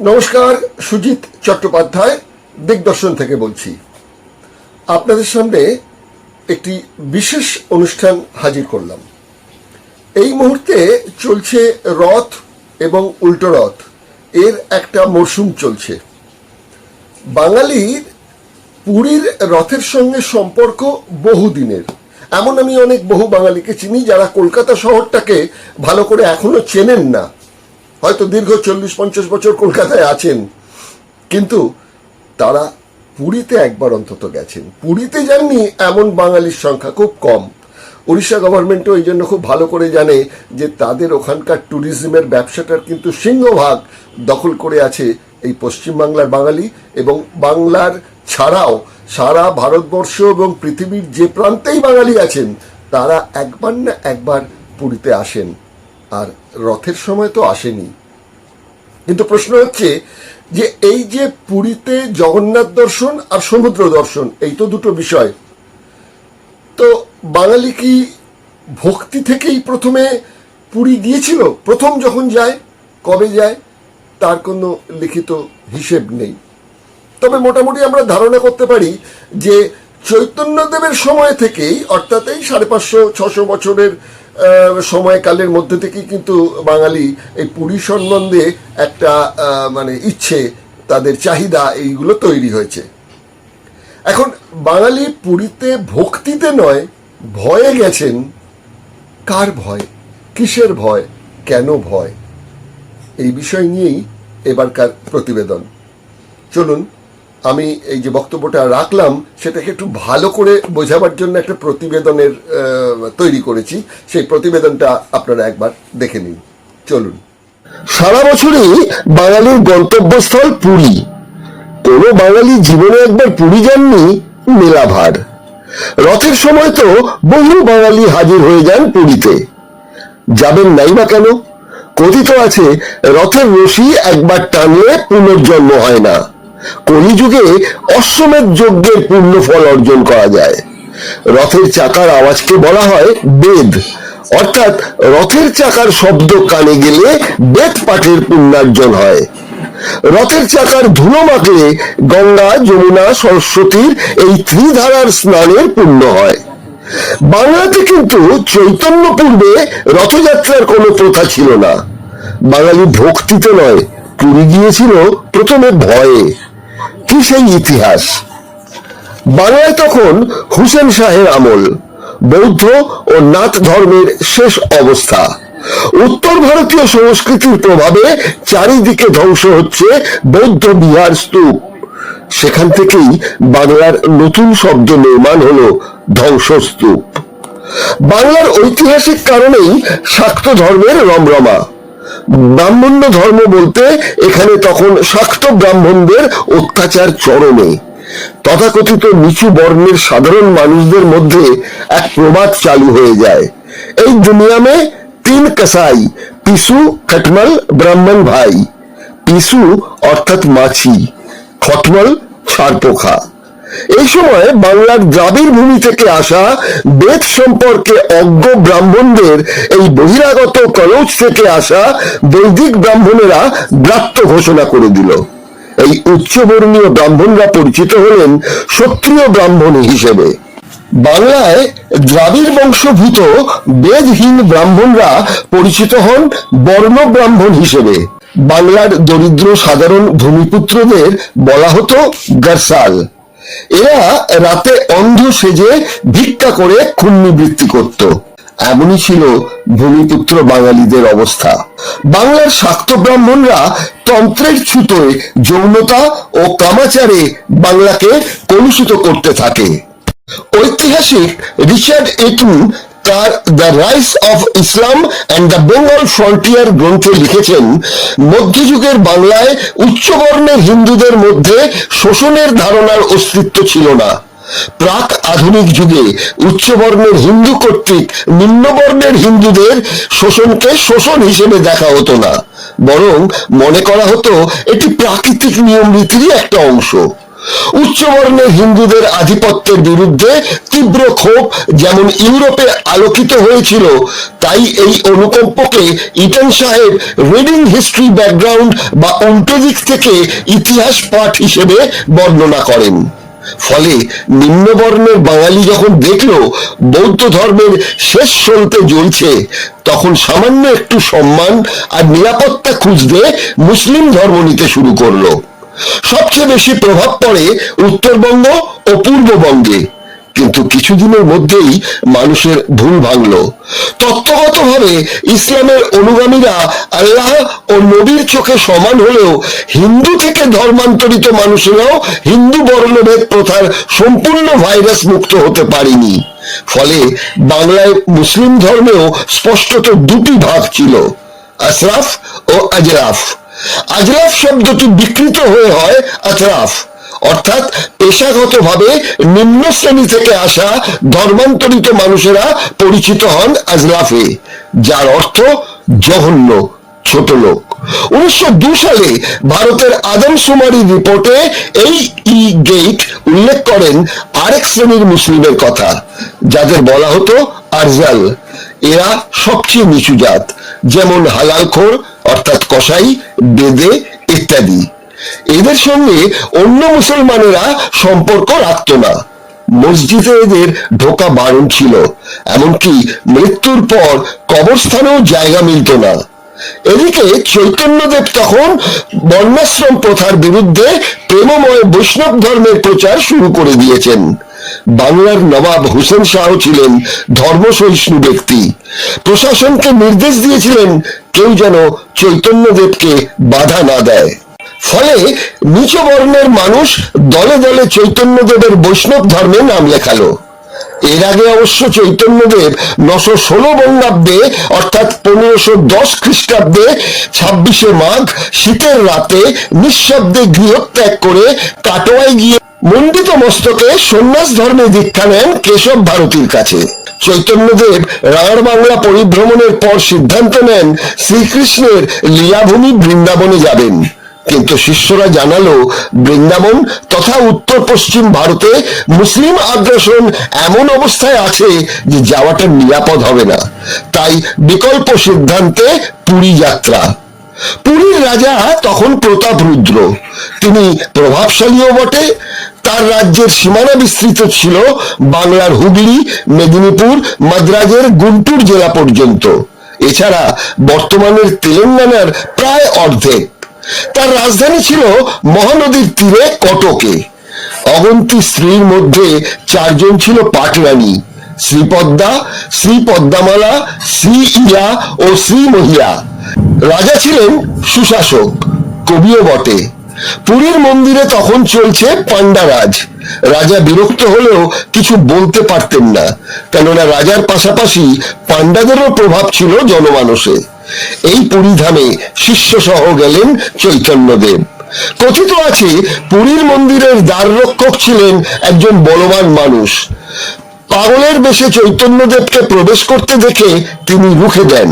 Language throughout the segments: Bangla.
নমস্কার, সুজিত চট্টোপাধ্যায় দিগদর্শন থেকে বলছি। আপনাদের সামনে একটি বিশেষ অনুষ্ঠান হাজির করলাম। এই মুহূর্তে চলছে রথ এবং উল্টো রথ, এর একটা মরশুম চলছে। বাঙালির পুরীর রথের সঙ্গে সম্পর্ক বহুদিনের। এমন আমি বহু বাঙালিকে চিনি যারা কলকাতা শহরটাকে ভালো করে এখনো চেনেন না, হয়তো দীর্ঘ 40-50 বছর কলকাতায় আছেন, কিন্তু তারা পুরীতে একবার অন্তত গেছেন। পুরীতে যাননি এমন বাঙালির সংখ্যা খুব কম। উড়িষ্যা গভর্নমেন্টও এই জন্য খুব ভালো করে জানে যে তাদের ওখানকার ট্যুরিজমের ব্যবসাটার কিন্তু সিংহভাগ দখল করে আছে এই পশ্চিমবাংলার বাঙালি, এবং বাংলার ছাড়াও সারা ভারতবর্ষ এবং পৃথিবীর যে প্রান্তেই বাঙালি আছেন তারা একবার না একবার পুরীতে আসেন। আর রথের সময় তো আসেনি। কিন্তু প্রশ্ন হচ্ছে যে এই যে পুরীতে জগন্নাথ দর্শন আর সমুদ্র দর্শন, এই তো দুটো বিষয়, তো বাঙালি কি ভক্তি থেকেই প্রথমে পুরী গিয়েছিল? প্রথম যখন যায়, কবে যায়, তার কোনো লিখিত হিসেব নেই। তবে মোটামুটি আমরা ধারণা করতে পারি যে চৈতন্যদেবের সময় থেকেই, অর্থাৎ এই 550-600 বছরের সময়কালের মধ্যে থেকেই কিন্তু বাঙালি এই পুরী সম্বন্ধে একটা ইচ্ছে, তাদের চাহিদা এইগুলো তৈরি হয়েছে। এখন বাঙালি পুরীতে ভক্তিতে নয়, ভয়ে গেছেন। কার ভয়, কিসের ভয়, কেন ভয়, এই বিষয় নিয়েই এবারকার প্রতিবেদন। চলুন, আমি এই যে বক্তব্যটা রাখলাম সেটাকে একটু ভালো করে বোঝাবার জন্য একটা প্রতিবেদনের তৈরি করেছি। সেই প্রতিবেদনটা আপনারা একবার দেখে নিন। চলুন। সারা বছরই বাঙালির গন্তব্যস্থল পুরী। কোনো বাঙালি জীবনে একবার পুরী যাননি মেলাভার। রথের সময় তো বহু বাঙালি হাজির হয়ে যান পুরীতে। যাবেন নাই বা কেন? কথিত আছে রথের রশি একবার টানলে পুনর্জন্ম হয় না। কলিযুগে অশ্বমেধ যজ্ঞের পুণ্য ফল অর্জন করা যায়। রথের চাকার আওয়াজকে বলা হয় বেদ, অর্থাৎ রথের চাকার শব্দ কানে গেলে বেদ পাঠের পুণ্যার্জন হয়। রথের চাকার ধুলো মাখলে গঙ্গা, যমুনা, সরস্বতীর এই ত্রিধারার স্নানের পুণ্য হয়। বাংলাতে কিন্তু চৈতন্য পূর্বে রথযাত্রার কোনো প্রথা ছিল না। বাঙালি ভক্তিতে নয়, পুরী গিয়েছিল প্রথমে ভয়ে। কি সেই ইতিহাস! বাংলায় তখন হুসেন শাহের আমল, বৌদ্ধ ও নাথ ধর্মের শেষ অবস্থা। উত্তর ভারতীয় সংস্কৃতির প্রভাবে চারিদিকে ধ্বংস হচ্ছে বৌদ্ধ বিহার স্তূপ। সেখান থেকেই বাংলার নতুন শব্দ নির্মাণ হলো ধ্বংসস্তূপ। বাংলার ঐতিহাসিক কারণেই শাক্ত ধর্মের রমরমা। ব্রাহ্মণ্য ধর্ম বলতে এখানে তখন শাক্ত ব্রাহ্মণদের অত্যাচার চরমে। তথাকথিত নিচু বর্ণের সাধারণ মানুষদের মধ্যে এক প্রবাদ চালু হয়ে যায়, এই দুনিয়া মে 3 কসাই, পিসু, খটমল, ব্রাহ্মণ ভাই। পিসু অর্থাৎ মাছি, খটমল ছারপোখা। এই সময় বাংলার দ্রাবিড় ভূমি থেকে আসা বেদ সম্পর্কে অজ্ঞ ব্রাহ্মণদের এই বহিরাগত কলৌজ থেকে আসা বৈদিক ব্রাহ্মণেরা ব্রাত্য ঘোষণা করে দিল। এই উচ্চবর্ণীয় ব্রাহ্মণরা পরিচিত হলেন ক্ষত্রিয় ব্রাহ্মণ হিসেবে। বাংলায় দ্রাবিড় বংশভূত বেদহীন ব্রাহ্মণরা পরিচিত হন বর্ণ ব্রাহ্মণ হিসেবে। বাংলার দরিদ্র সাধারণ ভূমিপুত্রদের বলা হতো গারসাল। এরা রাতে অন্ধ সেজে ভিক্ষা করে ক্ষুণ্ণবৃত্তি করত। এমনই ছিল ভূমিপুত্র বাঙালিদের অবস্থা। বাংলার শাক্ত ব্রাহ্মণরা তন্ত্রের ছুতোয় যৌনতা ও কামাচারে বাংলাকে কলুষিত করতে থাকে। ঐতিহাসিক রিচার্ড এটন তার the rice of Islam and the Bengal frontier গ্রন্থে লিখেছেন, মধ্যযুগের বাংলায় উচ্চবর্ণের হিন্দুদের মধ্যে শোষণের ধারণার অস্তিত্ব ছিল না। প্রাক আধুনিক যুগে উচ্চবর্ণের হিন্দু কর্তৃক নিম্নবর্ণের হিন্দুদের শোষণকে শোষণ হিসেবে দেখা হতো না, বরং মনে করা হতো এটি প্রাকৃতিক নিয়ম রীতিরই একটা অংশ। উচ্চবর্ণের হিন্দুদের আধিপত্যের বিরুদ্ধে তীব্র ক্ষোভ যেমন ইউরোপে আলোকিত হয়েছিল, তাই এই অনুকম্পকে ইটন সাহেব রিডিং হিস্ট্রি ব্যাকগ্রাউন্ড বা উল্টো দিক থেকে ইতিহাস পাঠ হিসেবে বর্ণনা করেন। ফলে নিম্নবর্ণের বাঙালি যখন দেখল বৌদ্ধ ধর্মের শেষ সলতে জ্বলছে, তখন সামান্য একটু সম্মান আর নিরাপত্তা খুঁজতে মুসলিম ধর্ম নিতে শুরু করলো। সবচেয়ে বেশি প্রভাব পড়ে উত্তরবঙ্গ ও পূর্ববঙ্গে, কিন্তু কিছুদিনের মধ্যেই মানুষের ভুল ভাঙল। তত্ত্বগতভাবে ইসলামের অনুগামীরা আল্লাহ ও নবীর চোখে সমান হলেও হিন্দু থেকে ধর্মান্তরিত মানুষেরাও হিন্দু বর্ণভেদ প্রথার সম্পূর্ণ ভাইরাস মুক্ত হতে পারেনি। ফলে বাংলায় মুসলিম ধর্মেও স্পষ্টত দুটি ভাগ ছিল, আশরাফ ও আজরাফ। আজরাফ শব্দটি বিকৃত হয়ে হয় আতরাফ, অর্থাৎ পেশাগতভাবে নিম্ন শ্রেণী থেকে আসা ধর্মান্তরিত মানুষেরা পরিচিত হন আজরাফে, যার অর্থ জঘন্য, ছোট লোক। 1902 সালে ভারতের আদমশুমারি রিপোর্টে এই গেট উল্লেখ করেন আরেক শ্রেণীর মুসলিমের কথা, যাদের বলা হতো আরজাল। এরা সবচেয়ে নিচু জাত, যেমন হালালখোর অর্থাৎ কসাই, বেদে ইত্যাদি। এদের সঙ্গে অন্য মুসলমানেরা সম্পর্ক রাখত না। মসজিদে এদের ঢোকা বারণ ছিল, এমনকি মৃত্যুর পর কবরস্থানেও জায়গা মিলত না। এদিকে চৈতন্যদেব তখন বর্ণাশ্রম প্রথার বিরুদ্ধে প্রেমময় বৈষ্ণব ধর্মের প্রচার শুরু করে দিয়েছেন। বাংলার নবাব হুসেন শাহ ছিলেন ধর্মসহিষ্ণু ব্যক্তি। প্রশাসনকে নির্দেশ দিয়েছিলেন কেউ যেন চৈতন্যদেবকে বাধা না দেয়। ফলে নিচ বর্ণের মানুষ দলে দলে চৈতন্যদেবের বৈষ্ণব ধর্মে নাম লেখালো। এর আগে অবশ্য চৈতন্যদেব 916 বঙ্গাব্দে অর্থাৎ 1510 খ্রিস্টাব্দে 26শে মাঘ শীতের রাতে নিঃশব্দে গৃহত্যাগ করে কাটোয়ায় গিয়ে মণ্ডিত মস্তকে সন্ন্যাস ধর্মে দীক্ষা নেন কেশব ভারতীর কাছে। চৈতন্যদেব রাঢ় বাংলা পরিভ্রমণের পর সিদ্ধান্ত নেন শ্রীকৃষ্ণের লীলাভূমি বৃন্দাবনে যাবেন, কিন্তু শিষ্যরা জানালো বৃন্দাবন তথা উত্তর পশ্চিম ভারতে মুসলিম আগ্রাসন এমন অবস্থায় আছে যে যাওয়াটা নিরাপদ হবে না। তাই বিকল্প সিদ্ধান্তে পুরী যাত্রা। পুরীর রাজা তখন প্রতাপরুদ্র, তিনি প্রভাবশালীও বটে। তার রাজ্যের সীমানা বিস্তৃত ছিল বাংলার হুগলি, মেদিনীপুর, মাদ্রাজের গুন্টুর জেলা পর্যন্ত, এছাড়া বর্তমানের তেলেঙ্গানার প্রায় অর্ধেক। তার রাজধানী ছিল মহানদীর তীরে কটকে। অগন্তি স্ত্রীর মধ্যে 4 জন ছিল পাটরানী, শ্রীপদ্মা, শ্রী পদ্মামালা, শ্রী ইয়া ও শ্রী মহিয়া। রাজা ছিলেন সুশাসক, কবিও বটে। পুরীর মন্দিরে তখন চলছে পাণ্ডারাজ। রাজা বিরক্ত হলেও কিছু বলতে পারতেন না, কেননা রাজার পাশাপাশি পাণ্ডাদেরও প্রভাব ছিল জনমানসে। এই পুরীধামে শিষ্য সহ গেলেন চৈতন্যদেব। কথিত আছে পুরীর মন্দিরের দ্বাররক্ষক ছিলেন একজন বলবান মানুষ। পাগলের বেশে চৈতন্যদেবকে প্রবেশ করতে দেখে তিনি রুখে দেন।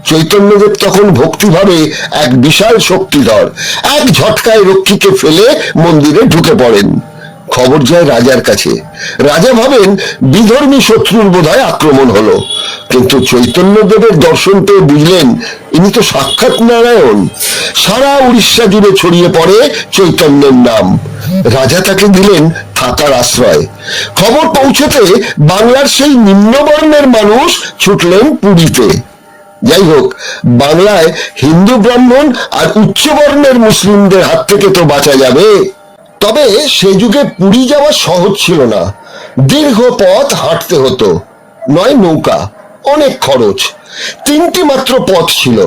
চৈতন্যদেব তখন ভক্তিভাবে এক বিশাল শক্তিধর এক ঝটকায় রক্ষীকে ফেলে মন্দিরে ঢুকে পড়েন। খবর যায় রাজার কাছে। রাজা ভাবেন বিধর্মী শত্রুর বোধহয় আক্রমণ হলো, কিন্তু চৈতন্যদেবের দর্শন পেয়ে বুঝলেন ইনি তো সাক্ষাৎ নারায়ণ। সারা উড়িষ্যা জুড়ে ছড়িয়ে পড়ে চৈতন্যের নাম। রাজা তাকে দিলেন থাকার আশ্রয়। খবর পৌঁছতে বাংলার সেই নিম্নবর্ণের মানুষ ছুটলেন পুরীতে। যাই হোক, বাংলায় হিন্দু ব্রাহ্মণ আর উচ্চবর্ণের মুসলিমদের হাত থেকে তো বাঁচা যাবে। তবে সে যুগে পুরী যাওয়া সহজ ছিল না। দীর্ঘ পথ হাঁটতে হতো, নয় নৌকা, অনেক খরচ। 3টি মাত্র পথ ছিল।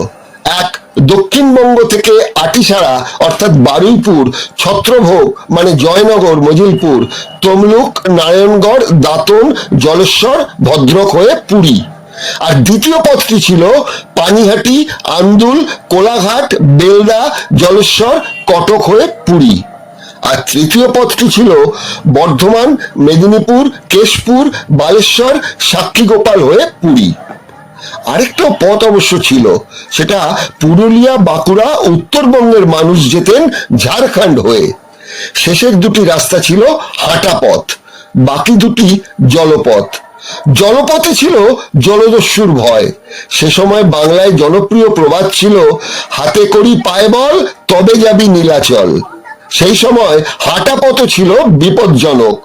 এক, দক্ষিণবঙ্গ থেকে আটিসারা অর্থাৎ বারুইপুর, ছত্রভোগ মানে জয়নগর, মজিলপুর, তমলুক, নারায়ণগড়, দাঁতন, জলেশ্বর, ভদ্রক হয়ে পুরী। আর দ্বিতীয় পথটি ছিল পানিহাটি, আন্দুল, কোলাঘাট, বেলদা, জলেশ্বর, কটক হয়ে পুরী। আর তৃতীয় পথটি ছিল বর্ধমান, মেদিনীপুর, কেশপুর, বালেশ্বর, সাক্ষীগোপাল হয়ে পুরী। আরেকটা পথ অবশ্য ছিল, সেটা পুরুলিয়া, বাঁকুড়া, উত্তরবঙ্গের মানুষ যেতেন ঝাড়খণ্ড হয়ে। শেষের দুটি রাস্তা ছিল হাঁটা পথ, বাকি দুটি জলপথ। জলপথে ছিল জলদস্যুর ভয়। সে সময় বাংলায় জনপ্রিয় প্রবাদ ছিল, হাতে করি পায়ে বল তবে যাবি নীলাচল। সেই সময় হাঁটা পথ ছিল বিপজ্জনক।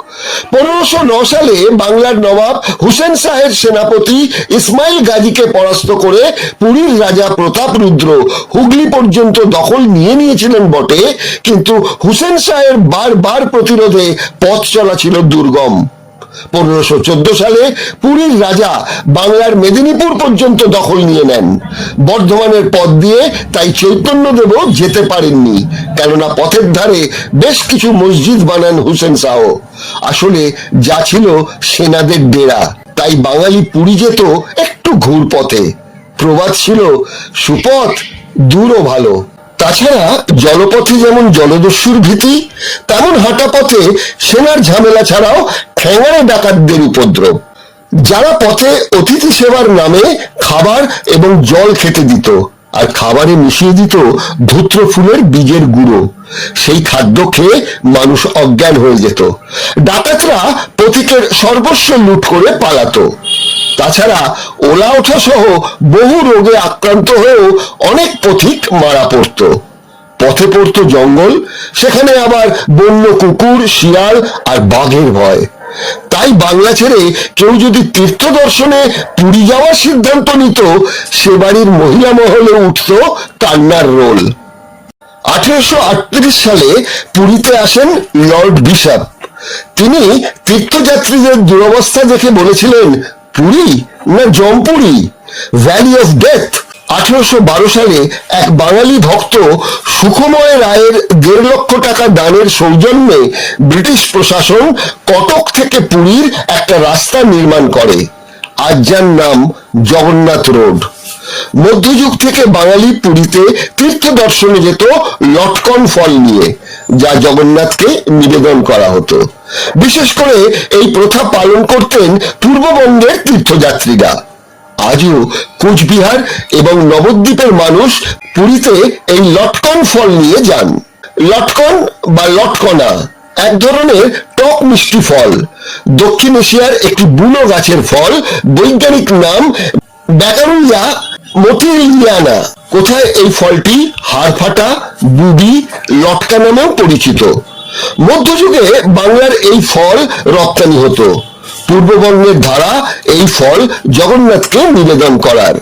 1509 সালে বাংলার নবাব হুসেন শাহের সেনাপতি ইসমাইল গাজীকে পরাস্ত করে পুরীর রাজা প্রতাপরুদ্র হুগলি পর্যন্ত দখল নিয়ে নিয়েছিলেন বটে, কিন্তু হুসেন শাহের বারবার প্রতিরোধে পথ চলা ছিল দুর্গম। 1514 সালে পুরীর রাজা বাংলার মেদিনীপুর পর্যন্ত দখল নিয়ে নেন। বর্ধমানের পথ দিয়ে তাই চৈতন্যদেবও যেতে পারেননি, কেননা পথের ধারে বেশ কিছু মসজিদ বানান হুসেন শাহ। আসলে যা ছিল সেনাদের ডেরা, তাই বাঙালি পুরী যেত একটু ঘুরপথে। প্রবাদ ছিল, সুপথ দূরও ভালো। তাছাড়া জলপথে যেমন জলদস্যুর ভীতি, তেমন হাঁটা পথে সেনার ঝামেলা ছাড়াও ঠ্যাঙাড়ে ডাকাতদের উপদ্রব। যারা পথে অতিথি সেবার নামে খাবার এবং জল খেতে দিত, আর খাবারে মিশিয়ে দিত ধূত্র ফুলের বীজের গুঁড়ো। সেই খাদ্য খেয়ে মানুষ অজ্ঞান হয়ে যেত। ডাকাতরা পথিকের সর্বস্ব লুট করে পালাতো। তাছাড়া ওলা ওঠা সহ বহু রোগে আক্রান্ত হয়েও অনেক পথিক মারা পড়তো। পথে পড়তো জঙ্গল, সেখানে আবার বন্য কুকুর, শিয়াল আর বাঘের ভয়। তাই বাংলা ছেড়ে কেউ যদি তীর্থ দর্শনে পুরী যাওয়ার সিদ্ধান্ত নিত, সে বাড়ির মহিলা মহলে উঠত কান্নার রোল। 1838 সালে পুরীতে আসেন লর্ড বিশপ। তিনি তীর্থযাত্রীদের দুরবস্থা দেখে বলেছিলেন, পুরী না জমপুরি, ভ্যালি অফ ডেথ। 1812 সালে এক বাঙালি ভক্ত সুখময় রায়ের 1.5 লক্ষ টাকা দানের সৌজন্যে ব্রিটিশ প্রশাসন কটক থেকে পুরীর একটা রাস্তা নির্মাণ করে, আজ যার নাম জগন্নাথ রোড। মধ্যযুগ থেকে বাঙালি পুরীতে তীর্থ দর্শনে যেত লটকন ফল নিয়ে, যা জগন্নাথকে নিবেদন করা হতো। বিশেষ করে এই প্রথা পালন করতেন পূর্ববঙ্গের তীর্থযাত্রীরা। আজও কোচবিহার এবং নবদ্বীপের মানুষ পুরীতে এই লটকন ফল নিয়ে যান। লটকন বা লটকনা এক ধরনের টক মিষ্টি ফল। দক্ষিণ এশিয়ার একটি বুনো গাছের ফল, বৈজ্ঞানিক নাম ব্যাকারুলিয়া মটিলিয়ানা। কোথায় এই ফলটি হাড় ফাটা, বুবি, লটকা নামেও পরিচিত। মধ্যযুগে বাংলার এই ফল রপ্তানি হতো। পূর্ববঙ্গের ধারা এই ফল জগন্নাথকে নিবেদন করার।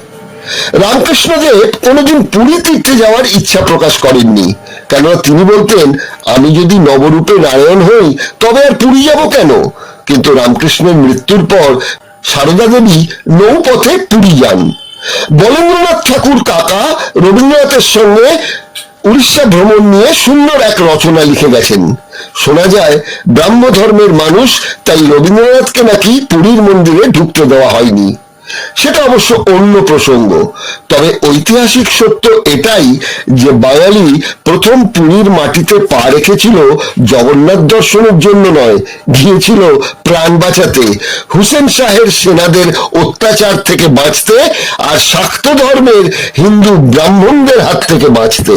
রামকৃষ্ণদেব কোনোদিন পুরী তীর্থে যাওয়ার ইচ্ছা প্রকাশ করেননি, কেননা তিনি বলতেন, আমি যদি নবরূপে নারায়ণ হই তবে আর পুরী যাব কেন? কিন্তু রামকৃষ্ণের মৃত্যুর পর সারদা দেবী নৌপথে পুরী যান। বলেন্দ্রনাথ ঠাকুর কাকা রবীন্দ্রনাথের সঙ্গে উড়িষ্যা ভ্রমণ নিয়ে সুন্দর এক রচনা লিখে গেছেন। শোনা যায় ব্রাহ্ম ধর্মের মানুষ, তাই রবীন্দ্রনাথকে নাকি পুরীর মন্দিরে ঢুকতে দেওয়া হয়নি। সেটা অবশ্য অন্য প্রসঙ্গ। তবে ঐতিহাসিক সত্য এটাই যে বাঙালি প্রথম পুরীর মাটিতে পা রেখেছিল জগন্নাথ দর্শনের জন্য নয়, গিয়েছিল প্রাণ বাঁচাতে, হুসেন শাহের সেনাদের অত্যাচার থেকে বাঁচতে আর শাক্ত ধর্মের হিন্দু ব্রাহ্মণদের হাত থেকে বাঁচতে।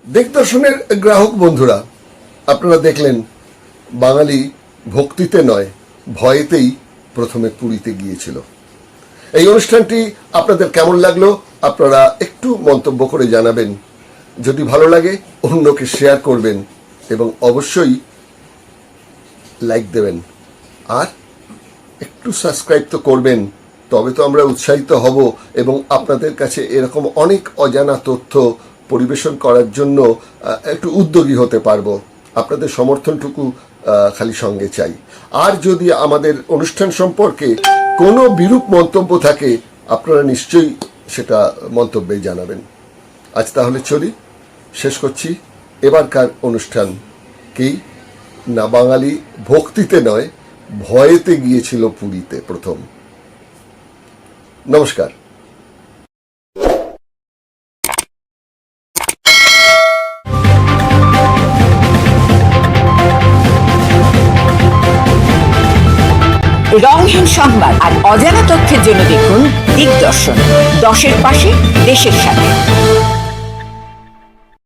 দিকদর্শনের গ্রাহক বন্ধুরা, আপনারা দেখলেন বাঙালি ভক্তিতে নয় ভয়েতেই প্রথমে পুরীতে গিয়েছিল। এই অনুষ্ঠানটি আপনাদের কেমন লাগলো আপনারা একটু মন্তব্য করে জানাবেন। যদি ভালো লাগে অন্যকে শেয়ার করবেন এবং অবশ্যই লাইক দেবেন, আর একটু সাবস্ক্রাইব তো করবেন, তবে তো আমরা উৎসাহিত হব এবং আপনাদের কাছে এরকম অনেক অজানা তথ্য পরিবেশন করার জন্য একটু উদ্যোগী হতে পারবো। আপনাদের সমর্থনটুকু খালি সঙ্গে চাই। আর যদি আমাদের অনুষ্ঠান সম্পর্কে কোনো বিরূপ মন্তব্য থাকে আপনারা নিশ্চয়ই সেটা মন্তব্যে জানাবেন। আজ তাহলে চলি, শেষ করছি এবারকার অনুষ্ঠান। কি না, বাঙালি ভক্তিতে নয় ভয়েতে গিয়েছিল পুরীতে প্রথম। নমস্কার। রংহীন সংবাদ আর অজানা তথ্যের জন্য দেখুন দিগদর্শন, 10-এর পাশে, দেশের সাথে।